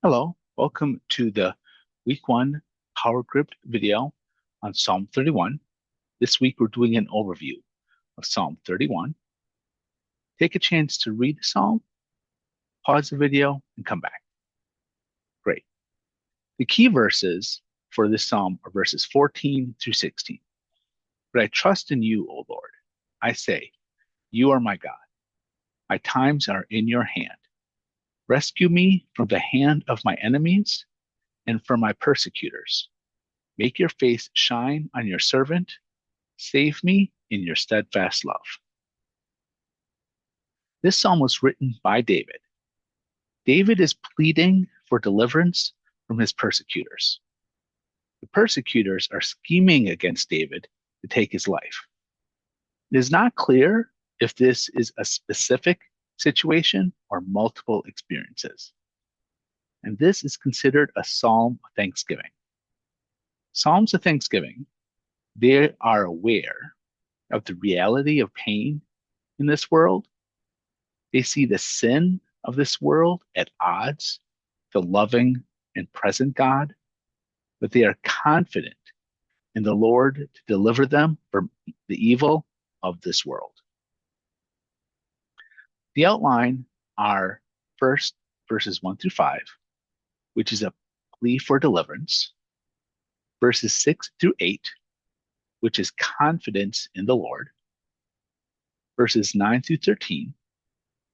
Hello, welcome to the week one Power Grip video on Psalm 31. This week we're doing an overview of Psalm 31. Take a chance to read the Psalm, pause the video, and come back. Great. The key verses for this Psalm are verses 14 through 16. But I trust in you, O Lord. I say, you are my God. My times are in your hand. Rescue me from the hand of my enemies and from my persecutors. Make your face shine on your servant. Save me in your steadfast love. This psalm was written by David. David is pleading for deliverance from his persecutors. The persecutors are scheming against David to take his life. It is not clear if this is a specific situation or multiple experiences. And this is considered a psalm of thanksgiving. Psalms of thanksgiving, they are aware of the reality of pain in this world. They see the sin of this world at odds, the loving and present God, but they are confident in the Lord to deliver them from the evil of this world. The outline are first verses 1 through 5, which is a plea for deliverance, verses 6 through 8, which is confidence in the Lord, verses 9 through 13,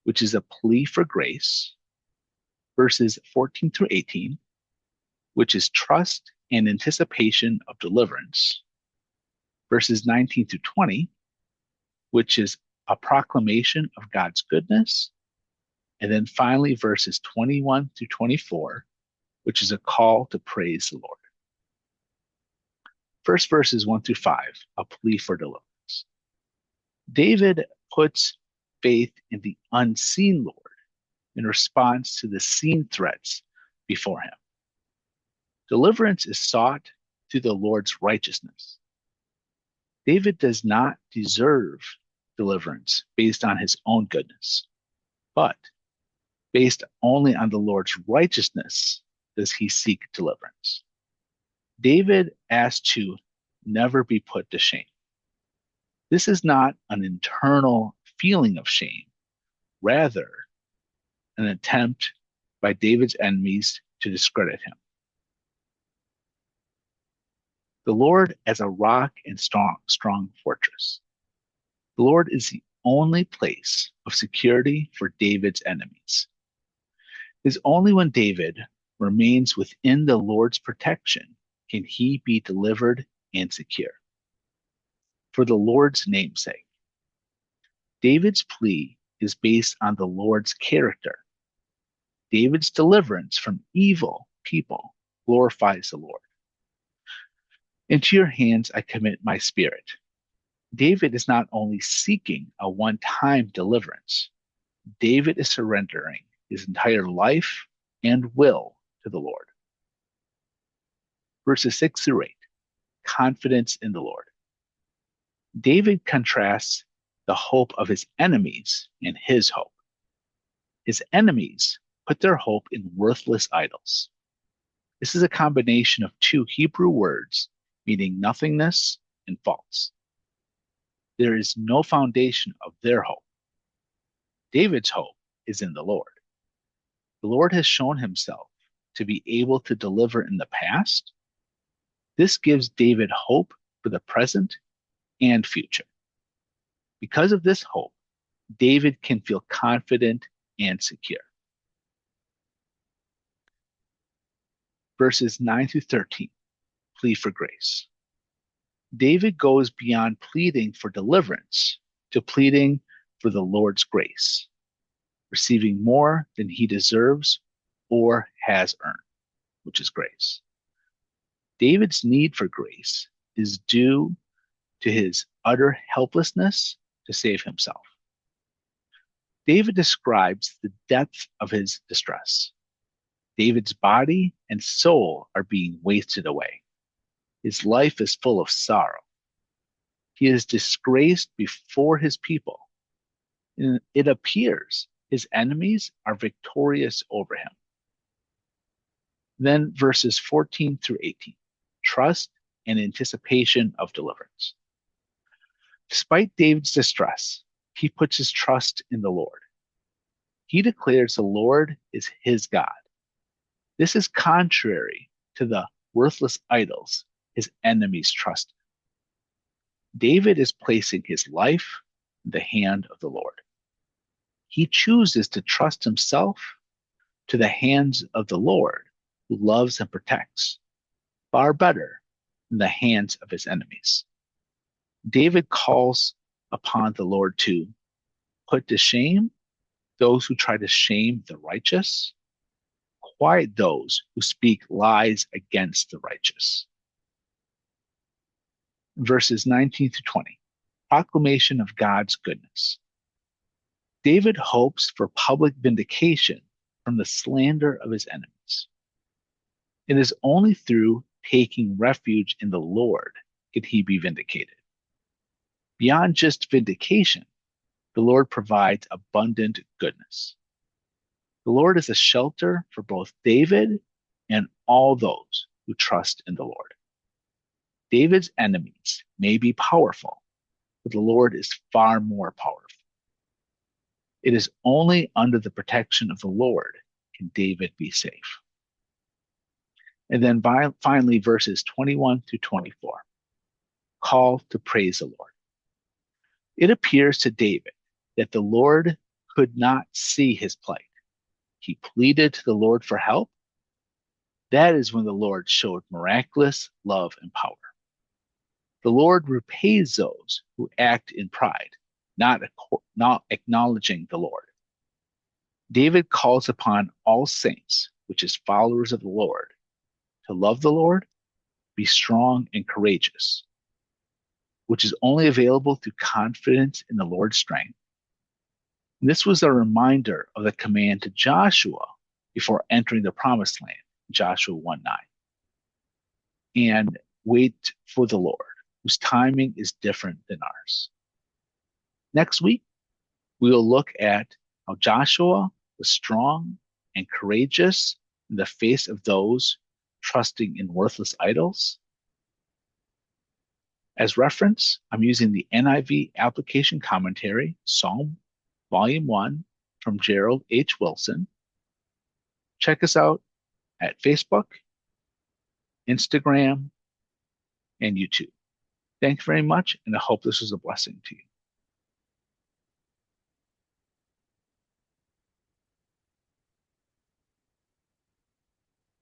which is a plea for grace, verses 14 through 18, which is trust and anticipation of deliverance, verses 19 through 20, which is a proclamation of God's goodness, and then finally verses 21 through 24, which is a call to praise the Lord. First verses 1 through 5, a plea for deliverance. David puts faith in the unseen Lord in response to the seen threats before him. Deliverance is sought through the Lord's righteousness. David does not deserve deliverance based on his own goodness, but based only on the Lord's righteousness does he seek deliverance. David asked to never be put to shame. This is not an internal feeling of shame, rather, an attempt by David's enemies to discredit him. The Lord as a rock and strong fortress. The Lord is the only place of security for David's enemies. It is only when David remains within the Lord's protection can he be delivered and secure. For the Lord's namesake. David's plea is based on the Lord's character. David's deliverance from evil people glorifies the Lord. Into your hands I commit my spirit. David is not only seeking a one-time deliverance, David is surrendering his entire life and will to the Lord. Verses 6 through 8, confidence in the Lord. David contrasts the hope of his enemies and his hope. His enemies put their hope in worthless idols. This is a combination of two Hebrew words meaning nothingness and false. There is no foundation of their hope. David's hope is in the Lord. The Lord has shown himself to be able to deliver in the past. This gives David hope for the present and future. Because of this hope, David can feel confident and secure. Verses 9 through 13, plea for grace. David goes beyond pleading for deliverance to pleading for the Lord's grace, receiving more than he deserves or has earned, which is grace. David's need for grace is due to his utter helplessness to save himself. David describes the depth of his distress. David's body and soul are being wasted away. His life is full of sorrow. He is disgraced before his people. And it appears his enemies are victorious over him. Then verses 14 through 18, trust and anticipation of deliverance. Despite David's distress, he puts his trust in the Lord. He declares the Lord is his God. This is contrary to the worthless idols his enemies trust. David is placing his life in the hand of the Lord. He chooses to trust himself to the hands of the Lord, who loves and protects, far better than the hands of his enemies. David calls upon the Lord to put to shame those who try to shame the righteous, quiet those who speak lies against the righteous. Verses 19 through 20, proclamation of God's goodness. David hopes for public vindication from the slander of his enemies. It is only through taking refuge in the Lord can he be vindicated. Beyond just vindication, the Lord provides abundant goodness. The Lord is a shelter for both David and all those who trust in the Lord. David's enemies may be powerful, but the Lord is far more powerful. It is only under the protection of the Lord can David be safe. And then finally, verses 21 through 24, call to praise the Lord. It appears to David that the Lord could not see his plight. He pleaded to the Lord for help. That is when the Lord showed miraculous love and power. The Lord repays those who act in pride, not acknowledging the Lord. David calls upon all saints, which is followers of the Lord, to love the Lord, be strong and courageous, which is only available through confidence in the Lord's strength. And this was a reminder of the command to Joshua before entering the promised land, Joshua 1:9. And wait for the Lord, whose timing is different than ours. Next week, we will look at how Joshua was strong and courageous in the face of those trusting in worthless idols. As reference, I'm using the NIV application commentary, Psalm Volume 1 from Gerald H. Wilson. Check us out at Facebook, Instagram, and YouTube. Thank you very much, and I hope this was a blessing to you.